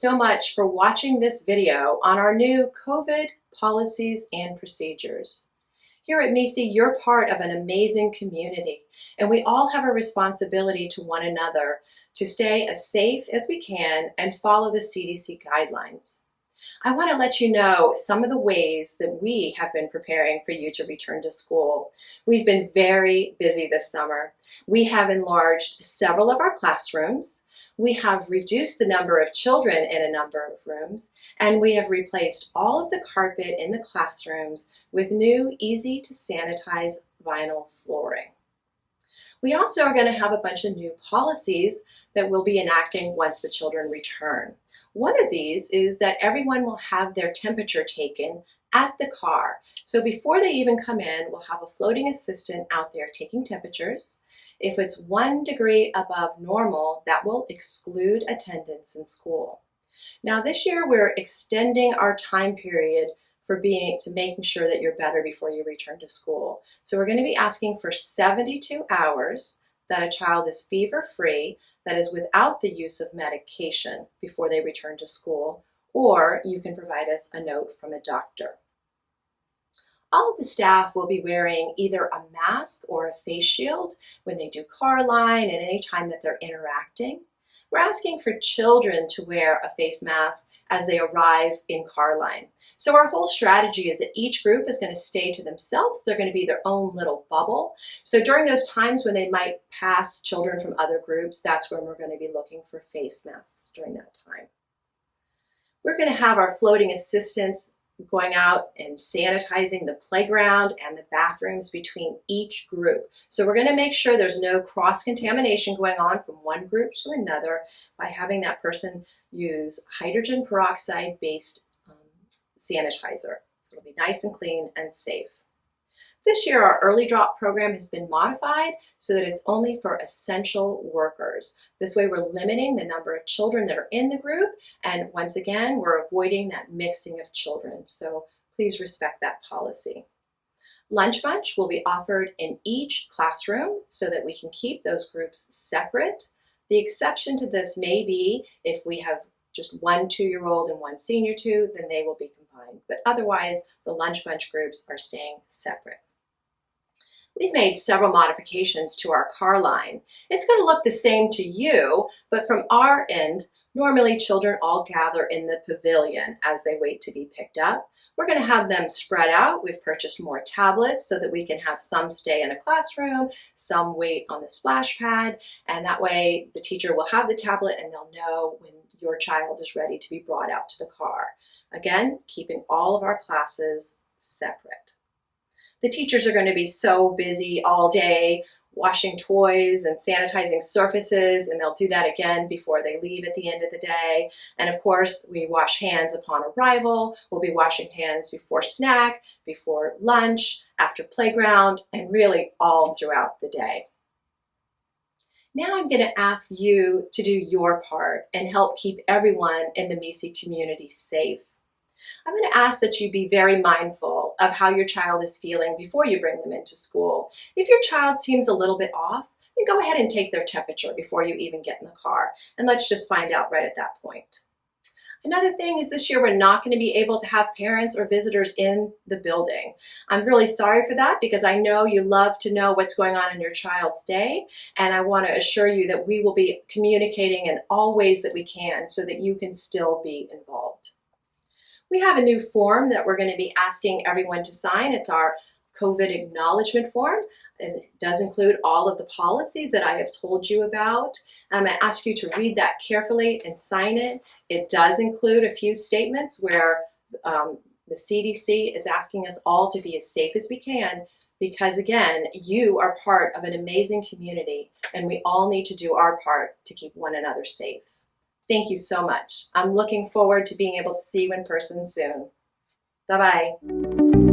so much for watching this video on our new COVID policies and procedures. Here at MECE, you're part of an amazing community, and we all have a responsibility to one another to stay as safe as we can and follow the CDC guidelines. I want to let you know some of the ways that we have been preparing for you to return to school. We've been very busy this summer. We have enlarged several of our classrooms. We have reduced the number of children in a number of rooms, and we have replaced all of the carpet in the classrooms with new, easy to sanitize vinyl flooring. We also are going to have a bunch of new policies that we'll be enacting once the children return. One of these is that everyone will have their temperature taken at the car. So before they even come in, we'll have a floating assistant out there taking temperatures. If it's 1 degree above normal, that will exclude attendance in school. Now this year we're extending our time period for making sure that you're better before you return to school. So we're going to be asking for 72 hours that a child is fever-free, that is without the use of medication before they return to school, or you can provide us a note from a doctor. All of the staff will be wearing either a mask or a face shield when they do car line and any time that they're interacting. We're asking for children to wear a face mask as they arrive in car line. So our whole strategy is that each group is going to stay to themselves. They're going to be their own little bubble. So during those times when they might pass children from other groups, that's when we're going to be looking for face masks during that time. We're going to have our floating assistants going out and sanitizing the playground and the bathrooms between each group. So we're going to make sure there's no cross-contamination going on from one group to another by having that person use hydrogen peroxide-based sanitizer. So it'll be nice and clean and safe. This year, our early drop program has been modified so that it's only for essential workers. This way, we're limiting the number of children that are in the group, and once again, we're avoiding that mixing of children. So please respect that policy. Lunch Bunch will be offered in each classroom so that we can keep those groups separate. The exception to this may be if we have just one 2-year-old and one senior 2, then they will be combined. But otherwise, the Lunch Bunch groups are staying separate. We've made several modifications to our car line. It's going to look the same to you, but from our end, normally children all gather in the pavilion as they wait to be picked up. We're going to have them spread out. We've purchased more tablets so that we can have some stay in a classroom, some wait on the splash pad, and that way the teacher will have the tablet and they'll know when your child is ready to be brought out to the car. Again, keeping all of our classes separate. The teachers are going to be so busy all day washing toys and sanitizing surfaces, and they'll do that again before they leave at the end of the day. And of course, we wash hands upon arrival. We'll be washing hands before snack, before lunch, after playground, and really all throughout the day. Now I'm going to ask you to do your part and help keep everyone in the MECE community safe. I'm going to ask that you be very mindful of how your child is feeling before you bring them into school. If your child seems a little bit off, then go ahead and take their temperature before you even get in the car, and let's just find out right at that point. Another thing is this year we're not going to be able to have parents or visitors in the building. I'm really sorry for that because I know you love to know what's going on in your child's day, and I want to assure you that we will be communicating in all ways that we can so that you can still be involved. We have a new form that we're going to be asking everyone to sign. It's our COVID acknowledgement form, and it does include all of the policies that I have told you about. I'm going to ask you to read that carefully and sign it. It does include a few statements where the CDC is asking us all to be as safe as we can because, again, you are part of an amazing community, and we all need to do our part to keep one another safe. Thank you so much. I'm looking forward to being able to see you in person soon. Bye-bye.